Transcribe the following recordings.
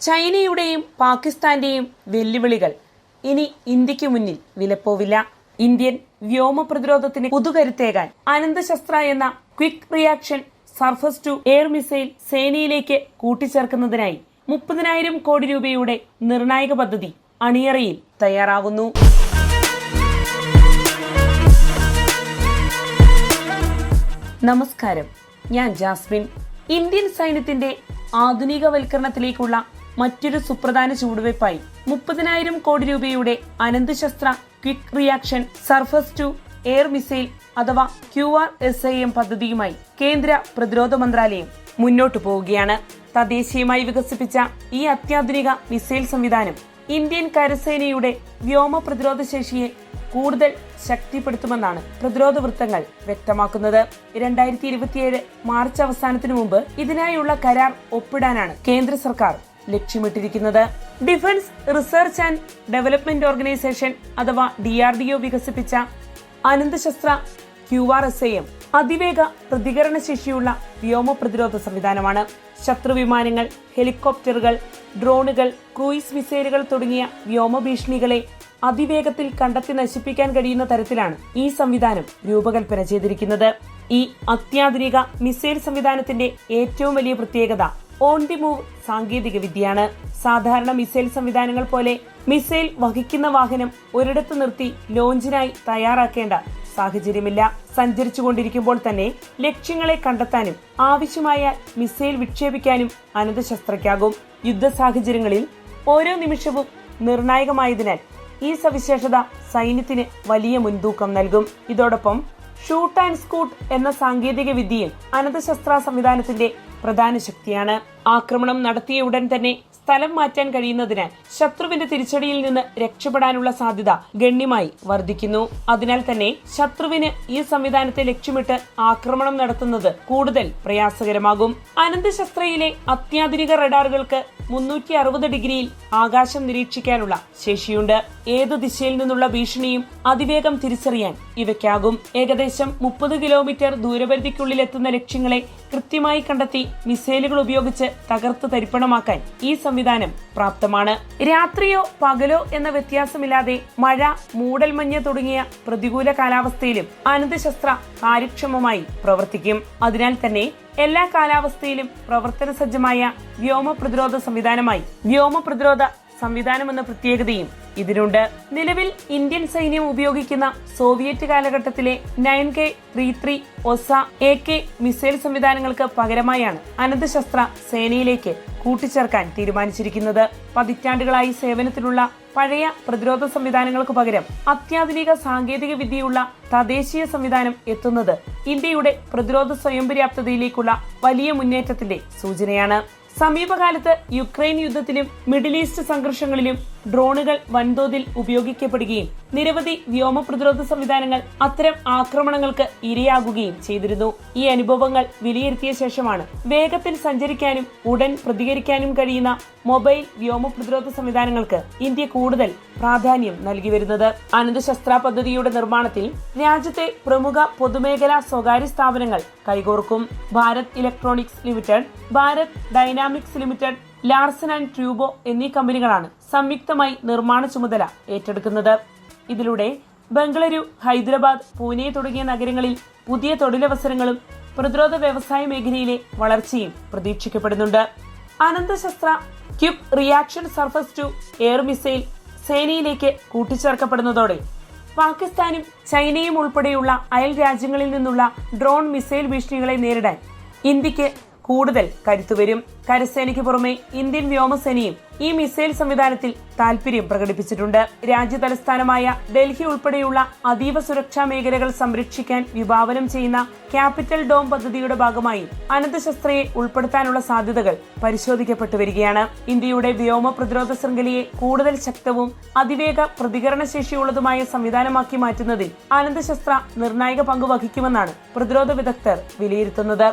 ചൈനയുടെയും പാകിസ്ഥാന്റെയും വെല്ലുവിളികൾ ഇനി ഇന്ത്യക്ക് മുന്നിൽ വിലപ്പോവില്ല. ഇന്ത്യൻ വ്യോമ പ്രതിരോധത്തിന് പുതുകരുത്തേകാൻ അനന്തശസ്ത്ര എന്ന quick reaction surface to air missile സേനയിലേക്ക് കൂട്ടിച്ചേർക്കുന്നതിനായി 30,000 കോടി രൂപയുടെ നിർണായക പദ്ധതി അണിയറയിൽ തയ്യാറാകുന്നു. നമസ്കാരം, ഞാൻ ജാസ്മിൻ. ഇന്ത്യൻ സൈന്യത്തിന്റെ ആധുനികവൽക്കരണത്തിലേക്കുള്ള മറ്റൊരു സുപ്രധാന ചുവടുവയ്പായി 30,000 കോടി രൂപയുടെ Anantashastra quick reaction surface to air missile അഥവാ QRSAM പദ്ധതിയുമായി കേന്ദ്ര പ്രതിരോധ മന്ത്രാലയം മുന്നോട്ടു പോവുകയാണ്. തദ്ദേശീയമായി വികസിപ്പിച്ച ഈ അത്യാധുനിക മിസൈൽ സംവിധാനം ഇന്ത്യൻ കരസേനയുടെ വ്യോമ പ്രതിരോധ ശേഷിയെ കൂടുതൽ ശക്തിപ്പെടുത്തുമെന്നാണ് പ്രതിരോധ വൃത്തങ്ങൾ വ്യക്തമാക്കുന്നത്. 2027 മാർച്ച് അവസാനത്തിനു മുമ്പ് ഇതിനായുള്ള കരാർ ഒപ്പിടാനാണ് കേന്ദ്ര സർക്കാർ ലക്ഷ്യമിട്ടിരിക്കുന്നത്. Defence research and development organisation അഥവാ DRDO വികസിപ്പിച്ച അനന്തശസ്ത്ര QRSAM അതിവേഗ പ്രതികരണ ശേഷിയുള്ള വ്യോമ പ്രതിരോധ സംവിധാനമാണ്. ശത്രു വിമാനങ്ങൾ, ഹെലികോപ്റ്ററുകൾ, ഡ്രോണുകൾ, ക്രൂയിസ് മിസൈലുകൾ തുടങ്ങിയ വ്യോമ ഭീഷണികളെ അതിവേഗത്തിൽ കണ്ടെത്തി നശിപ്പിക്കാൻ കഴിയുന്ന തരത്തിലാണ് ഈ സംവിധാനം രൂപകൽപ്പന ചെയ്തിരിക്കുന്നത്. ഈ അത്യാധുനിക മിസൈൽ സംവിധാനത്തിന്റെ ഏറ്റവും വലിയ പ്രത്യേകത ഓൺ ദി മൂവ് സാങ്കേതിക വിദ്യയാണ്. സാധാരണ മിസൈൽ സംവിധാനങ്ങൾ പോലെ മിസൈൽ വഹിക്കുന്ന വാഹനം ഒരിടത്ത് നിർത്തി ലോഞ്ചിനായി തയ്യാറാക്കേണ്ട സാഹചര്യമില്ല. സഞ്ചരിച്ചുകൊണ്ടിരിക്കുമ്പോൾ തന്നെ ലക്ഷ്യങ്ങളെ കണ്ടെത്താനും ആവശ്യമായ മിസൈൽ വിക്ഷേപിക്കാനും അനന്തശസ്ത്രയ്ക്കാകും. യുദ്ധ സാഹചര്യങ്ങളിൽ ഓരോ നിമിഷവും നിർണായകമായതിനാൽ ഈ സവിശേഷത സൈന്യത്തിന് വലിയ മുൻതൂക്കം നൽകും. ഇതോടൊപ്പം ഷൂട്ട് ആൻഡ് സ്കൂട്ട് എന്ന സാങ്കേതിക വിദ്യയിൽ അനന്തശസ്ത്ര സംവിധാനത്തിന്റെ പ്രധാന ശക്തിയാണ്. ആക്രമണം നടത്തിയ ഉടൻ തന്നെ സ്ഥലം മാറ്റാൻ കഴിയുന്നതിനാൽ ശത്രുവിന്റെ തിരിച്ചടിയിൽ നിന്ന് രക്ഷപ്പെടാനുള്ള സാധ്യത ഗണ്യമായി വർദ്ധിക്കുന്നു. അതിനാൽ തന്നെ ശത്രുവിന് ഈ സംവിധാനത്തെ ലക്ഷ്യമിട്ട് ആക്രമണം നടത്തുന്നത് കൂടുതൽ പ്രയാസകരമാകും. അനന്തശസ്ത്രയിലെ അത്യാധുനിക റഡാറുകൾക്ക് 360 ഡിഗ്രിയിൽ ആകാശം നിരീക്ഷിക്കാനുള്ള ശേഷിയുണ്ട്. ഏതു ദിശയിൽ നിന്നുള്ള ഭീഷണിയും അതിവേഗം തിരിച്ചറിയാൻ ഇവയ്ക്കാകും. ഏകദേശം 30 കിലോമീറ്റർ ദൂരപരിധിക്കുള്ളിൽ എത്തുന്ന ലക്ഷ്യങ്ങളെ കൃത്യമായി കണ്ടെത്തി മിസൈലുകൾ ഉപയോഗിച്ച് തകർത്ത് തരിപ്പണമാക്കാൻ ഈ സംവിധാനം പ്രാപ്തമാണ്. രാത്രിയോ പകലോ എന്ന വ്യത്യാസമില്ലാതെ മഴ, മൂടൽമഞ്ഞ് തുടങ്ങിയ പ്രതികൂല കാലാവസ്ഥയിലും അനന്തശസ്ത്ര കാര്യക്ഷമമായി പ്രവർത്തിക്കും. അതിനാൽ തന്നെ എല്ലാ കാലാവസ്ഥയിലും പ്രവർത്തന സജ്ജമായ വ്യോമ പ്രതിരോധ സംവിധാനമായി വ്യോമ പ്രതിരോധ സംവിധാനം എന്ന പ്രത്യേകതയും ഇതിനുണ്ട്. നിലവിൽ ഇന്ത്യൻ സൈന്യം ഉപയോഗിക്കുന്ന സോവിയറ്റ് കാലഘട്ടത്തിലെ 9K-33 ഒസ AK മിസൈൽ സംവിധാനങ്ങൾക്ക് പകരമായാണ് അനന്തശസ്ത്ര സേനയിലേക്ക് കൂട്ടിച്ചേർക്കാൻ തീരുമാനിച്ചിരിക്കുന്നത്. പതിറ്റാണ്ടുകളായി സേവനത്തിലുള്ള പഴയ പ്രതിരോധ സംവിധാനങ്ങൾക്ക് പകരം അത്യാധുനിക സാങ്കേതിക വിദ്യയുള്ള തദ്ദേശീയ സംവിധാനം എത്തുന്നത് ഇന്ത്യയുടെ പ്രതിരോധ സ്വയം പര്യാപ്തതയിലേക്കുള്ള വലിയ മുന്നേറ്റത്തിന്റെ സൂചനയാണ്. സമീപകാലത്ത് യുക്രൈൻ യുദ്ധത്തിലും മിഡിൽ ഈസ്റ്റ് സംഘർഷങ്ങളിലും ഡ്രോണുകൾ വൻതോതിൽ ഉപയോഗിക്കപ്പെടുകയും നിരവധി വ്യോമ പ്രതിരോധ സംവിധാനങ്ങൾ അത്തരം ആക്രമണങ്ങൾക്ക് ഇരയാകുകയും ചെയ്തിരുന്നു. ഈ അനുഭവങ്ങൾ വിലയിരുത്തിയ ശേഷമാണ് വേഗത്തിൽ സഞ്ചരിക്കാനും ഉടൻ പ്രതികരിക്കാനും കഴിയുന്ന മൊബൈൽ വ്യോമ പ്രതിരോധ സംവിധാനങ്ങൾക്ക് ഇന്ത്യ കൂടുതൽ പ്രാധാന്യം നൽകി വരുന്നത്. അനന്തശസ്ത്ര പദ്ധതിയുടെ നിർമ്മാണത്തിൽ രാജ്യത്തെ പ്രമുഖ പൊതുമേഖലാ സ്വകാര്യ സ്ഥാപനങ്ങൾ കൈകോർക്കും. Bharat electronics limited, Bharat dynamics limited, Larsen and Toubro എന്നീ കമ്പനികളാണ് സംയുക്തമായി നിർമ്മാണ ചുമതല ഏറ്റെടുക്കുന്നത്. ഇതിലൂടെ ബംഗളൂരു, ഹൈദരാബാദ്, പൂനെ തുടങ്ങിയ നഗരങ്ങളിൽ പുതിയ തൊഴിലവസരങ്ങളും പ്രതിരോധ വ്യവസായ മേഖലയിലെ വളർച്ചയും പ്രതീക്ഷിക്കപ്പെടുന്നുണ്ട്. Anantashastra quick reaction surface to air missile സേനയിലേക്ക് കൂട്ടിച്ചേർക്കപ്പെടുന്നതോടെ പാകിസ്ഥാനും ചൈനയും ഉൾപ്പെടെയുള്ള അയൽ രാജ്യങ്ങളിൽ നിന്നുള്ള ഡ്രോൺ മിസൈൽ ഭീഷണികളെ നേരിടാൻ ഇന്ത്യക്ക് കൂടുതൽ കരുത്തുവരും. കരസേനയ്ക്ക് പുറമെ ഇന്ത്യൻ വ്യോമസേനയും ഈ മിസൈൽ സംവിധാനത്തിൽ താൽപര്യം പ്രകടിപ്പിച്ചിട്ടുണ്ട്. രാജ്യ തലസ്ഥാനമായ ഡൽഹി ഉൾപ്പെടെയുള്ള അതീവ സുരക്ഷാ മേഖലകൾ സംരക്ഷിക്കാൻ വിഭാവനം ചെയ്യുന്ന ക്യാപിറ്റൽ ഡോം പദ്ധതിയുടെ ഭാഗമായി അനന്തശസ്ത്രയെ ഉൾപ്പെടുത്താനുള്ള സാധ്യതകൾ പരിശോധിക്കപ്പെട്ടു വരികയാണ്. ഇന്ത്യയുടെ വ്യോമ പ്രതിരോധ ശൃംഖലയെ കൂടുതൽ ശക്തവും അതിവേഗ പ്രതികരണ ശേഷിയുള്ളതുമായ സംവിധാനമാക്കി മാറ്റുന്നതിൽ അനന്തശസ്ത്ര നിർണായക പങ്ക് വഹിക്കുമെന്നാണ് പ്രതിരോധ വിദഗ്ധർ വിലയിരുത്തുന്നത്.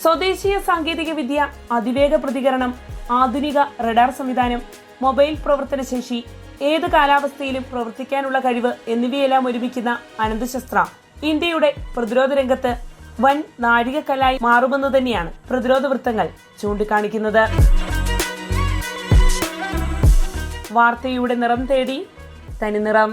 സ്വദേശീയ സാങ്കേതിക വിദ്യ, അതിവേഗ പ്രതികരണം, ആധുനിക റഡാർ സംവിധാനം, മൊബൈൽ പ്രവർത്തനശേഷി, ഏത് കാലാവസ്ഥയിലും പ്രവർത്തിക്കാനുള്ള കഴിവ് എന്നിവയെല്ലാം ഒരുമിക്കുന്ന അനന്തശസ്ത്ര ഇന്ത്യയുടെ പ്രതിരോധ രംഗത്ത് വൻ നാഴികക്കല്ലായി മാറുമെന്ന് തന്നെയാണ് പ്രതിരോധ വൃത്തങ്ങൾ ചൂണ്ടിക്കാണിക്കുന്നത്. വാർത്തയുടെ നിറം തേടി തനിനിറം.